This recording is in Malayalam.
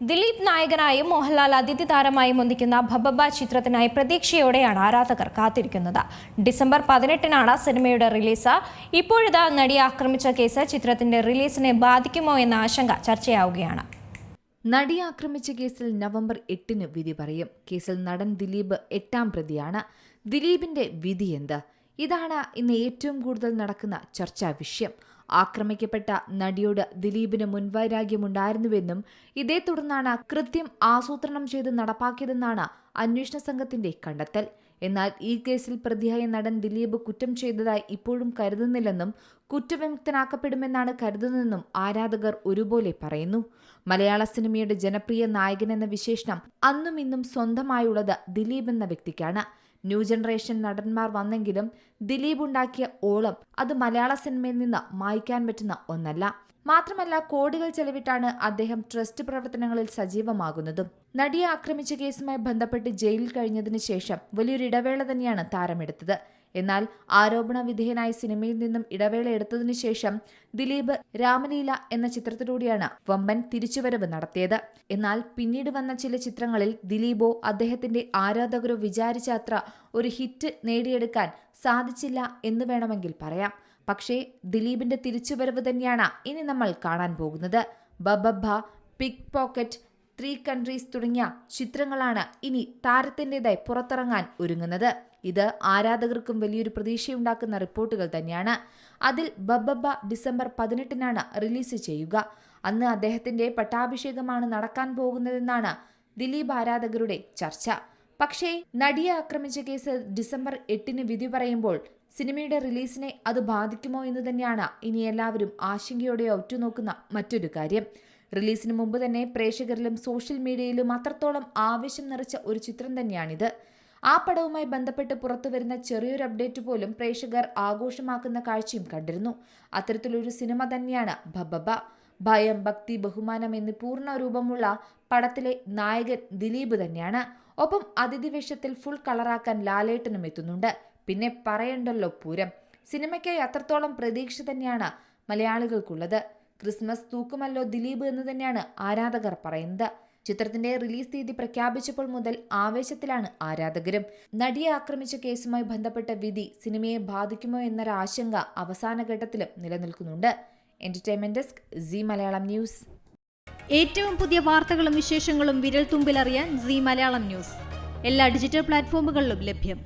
ദിലീപ് നായകനായും മോഹൻലാൽ അതിഥി താരമായും ഒന്നിക്കുന്ന ഭബബ ചിത്രത്തിനായി പ്രതീക്ഷയോടെയാണ് ആരാധകർ കാത്തിരിക്കുന്നത്. ഡിസംബർ 18-നാണ് സിനിമയുടെ റിലീസ്. ഇപ്പോഴിതാ നടിയെ ആക്രമിച്ച കേസ് ചിത്രത്തിന്റെ റിലീസിനെ ബാധിക്കുമോ എന്ന ആശങ്ക ചർച്ചയാവുകയാണ്. നടിയെ ആക്രമിച്ച കേസിൽ നവംബർ 8-ന് വിധി പറയും. കേസിൽ നടൻ ദിലീപ് 8ാം പ്രതിയാണ്. ദിലീപിന്റെ വിധി എന്ത്? ഇതാണ് ഇന്ന് ഏറ്റവും കൂടുതൽ നടക്കുന്ന ചർച്ചാ വിഷയം. ആക്രമിക്കപ്പെട്ട നടിയോട് ദിലീപിന് മുൻവൈരാഗ്യമുണ്ടായിരുന്നുവെന്നും ഇതേ തുടർന്നാണ് കൃത്യം ആസൂത്രണം ചെയ്ത് നടപ്പാക്കിയതെന്നാണ് അന്വേഷണ സംഘത്തിന്റെ കണ്ടെത്തൽ. എന്നാൽ ഈ കേസിൽ പ്രതിയായ നടൻ ദിലീപ് കുറ്റം ചെയ്തതായി ഇപ്പോഴും കരുതുന്നില്ലെന്നും കുറ്റവിമുക്തനാക്കപ്പെടുമെന്നാണ് കരുതുന്നതെന്നും ആരാധകർ ഒരുപോലെ പറയുന്നു. മലയാള സിനിമയുടെ ജനപ്രിയ നായകൻ എന്ന വിശേഷണം അന്നും ഇന്നും സ്വന്തമായുള്ളത് ദിലീപ് എന്ന വ്യക്തിക്കാണ്. ന്യൂ ജനറേഷൻ നടന്മാർ വന്നെങ്കിലും ദിലീപ് ഉണ്ടാക്കിയ ഓളം അത് മലയാള സിനിമയിൽ നിന്ന് മായ്ക്കാൻ പറ്റുന്ന ഒന്നല്ല. മാത്രമല്ല, കോടികൾ ചെലവിട്ടാണ് അദ്ദേഹം ട്രസ്റ്റ് പ്രവർത്തനങ്ങളിൽ സജീവമാകുന്നതും. നടിയെ ആക്രമിച്ച കേസുമായി ബന്ധപ്പെട്ട് ജയിലിൽ കഴിഞ്ഞതിന് ശേഷം വലിയൊരു ഇടവേള തന്നെയാണ് താരമെടുത്തത്. എന്നാൽ ആരോപണ വിധേയനായ സിനിമയിൽ നിന്നും ഇടവേള എടുത്തതിനു ശേഷം ദിലീപ് രാമലീല എന്ന ചിത്രത്തിലൂടെയാണ് വമ്പൻ തിരിച്ചുവരവ് നടത്തിയത്. എന്നാൽ പിന്നീട് വന്ന ചില ചിത്രങ്ങളിൽ ദിലീപോ അദ്ദേഹത്തിന്റെ ആരാധകരോ വിചാരിച്ച അത്ര ഒരു ഹിറ്റ് നേടിയെടുക്കാൻ സാധിച്ചില്ല എന്ന് വേണമെങ്കിൽ പറയാം. പക്ഷേ ദിലീപിന്റെ തിരിച്ചുവരവ് തന്നെയാണ് ഇനി നമ്മൾ കാണാൻ പോകുന്നത്. ബബബ, പിക് പോക്കറ്റ്, 3 കൺട്രീസ് തുടങ്ങിയ ചിത്രങ്ങളാണ് ഇനി താരത്തിൻ്റെതായി പുറത്തിറങ്ങാൻ ഒരുങ്ങുന്നത്. ഇത് ആരാധകർക്കും വലിയൊരു പ്രതീക്ഷയുണ്ടാക്കുന്ന റിപ്പോർട്ടുകൾ തന്നെയാണ്. അതിൽ ബബബ ഡിസംബർ 18-നാണ് റിലീസ് ചെയ്യുക. അന്ന് അദ്ദേഹത്തിന്റെ പട്ടാഭിഷേകമാണ് നടക്കാൻ പോകുന്നതെന്നാണ് ദിലീപ് ആരാധകരുടെ ചർച്ച. പക്ഷേ നടിയെ ആക്രമിച്ച കേസ് ഡിസംബർ 8-ന് വിധി പറയുമ്പോൾ സിനിമയുടെ റിലീസിനെ അത് ബാധിക്കുമോ എന്ന് തന്നെയാണ് ഇനി എല്ലാവരും ആശങ്കയോടെ ഉറ്റുനോക്കുന്ന മറ്റൊരു കാര്യം. റിലീസിന് മുമ്പ് തന്നെ പ്രേക്ഷകരിലും സോഷ്യൽ മീഡിയയിലും അത്രത്തോളം ആവേശം നിറച്ച ഒരു ചിത്രം തന്നെയാണിത്. ആ പടവുമായി ബന്ധപ്പെട്ട് പുറത്തുവരുന്ന ചെറിയൊരു അപ്ഡേറ്റ് പോലും പ്രേക്ഷകർ ആഘോഷമാക്കുന്ന കാഴ്ചയും കണ്ടിരുന്നു. അത്തരത്തിലൊരു സിനിമ തന്നെയാണ് ബബബ. ഭയം, ഭക്തി, ബഹുമാനം എന്നീ പൂർണ്ണ രൂപമുള്ള പടത്തിലെ നായകൻ ദിലീപ് തന്നെയാണ്. ഒപ്പം അതിഥി വേഷത്തിൽ ഫുൾ കളറാക്കാൻ ലാലേട്ടനും എത്തുന്നുണ്ട്. പിന്നെ പറയണ്ടല്ലോ പൂരം. സിനിമയ്ക്കായി അത്രത്തോളം പ്രതീക്ഷ തന്നെയാണ് മലയാളികൾക്കുള്ളത്. ക്രിസ്മസ് തൂക്കുമല്ലോ ദിലീപ് എന്ന് തന്നെയാണ് ആരാധകർ പറയുന്നത്. ചിത്രത്തിന്റെ റിലീസ് തീയതി പ്രഖ്യാപിച്ചപ്പോൾ മുതൽ ആവേശത്തിലാണ് ആരാധകരും. നടിയെ ആക്രമിച്ച കേസുമായി ബന്ധപ്പെട്ട വിധി സിനിമയെ ബാധിക്കുമോ എന്നൊരാശങ്ക അവസാന ഘട്ടത്തിലും നിലനിൽക്കുന്നുണ്ട്. Entertainment desk, Zee Malayalam news. ഏറ്റവും പുതിയ വാർത്തകളും വിശേഷങ്ങളും വിരൽ തുമ്പിലറിയാൻ സീ മലയാളം ന്യൂസ് എല്ലാ ഡിജിറ്റൽ പ്ലാറ്റ്ഫോമുകളിലും ലഭ്യം.